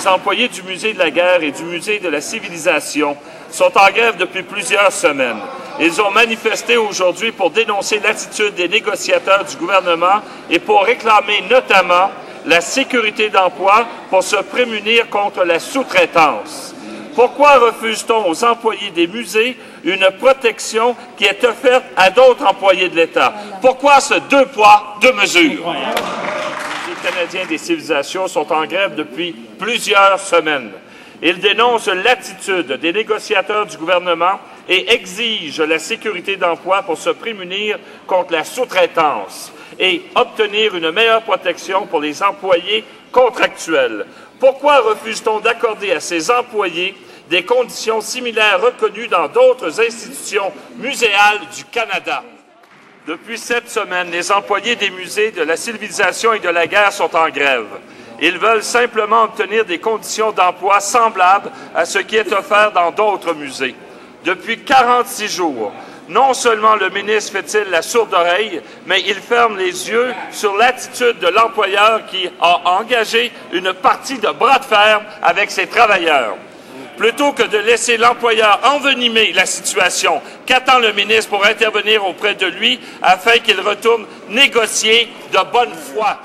les employés du Musée de la guerre et du Musée de la civilisation sont en grève depuis plusieurs semaines. Ils ont manifesté aujourd'hui pour dénoncer l'attitude des négociateurs du gouvernement et pour réclamer notamment la sécurité d'emploi pour se prémunir contre la sous-traitance. Pourquoi refuse-t-on aux employés des musées une protection qui est offerte à d'autres employés de l'État? Pourquoi ce deux poids, deux mesures? Les Canadiens des civilisations sont en grève depuis plusieurs semaines. Ils dénoncent l'attitude des négociateurs du gouvernement et exigent la sécurité d'emploi pour se prémunir contre la sous-traitance et obtenir une meilleure protection pour les employés contractuels. Pourquoi refuse-t-on d'accorder à ces employés des conditions similaires reconnues dans d'autres institutions muséales du Canada? Depuis cette semaine, les employés des musées de la civilisation et de la guerre sont en grève. Ils veulent simplement obtenir des conditions d'emploi semblables à ce qui est offert dans d'autres musées. Depuis 46 jours, non seulement le ministre fait-il la sourde oreille, mais il ferme les yeux sur l'attitude de l'employeur qui a engagé une partie de bras de fer avec ses travailleurs. Plutôt que de laisser l'employeur envenimer la situation, qu'attend le ministre pour intervenir auprès de lui afin qu'il retourne négocier de bonne foi?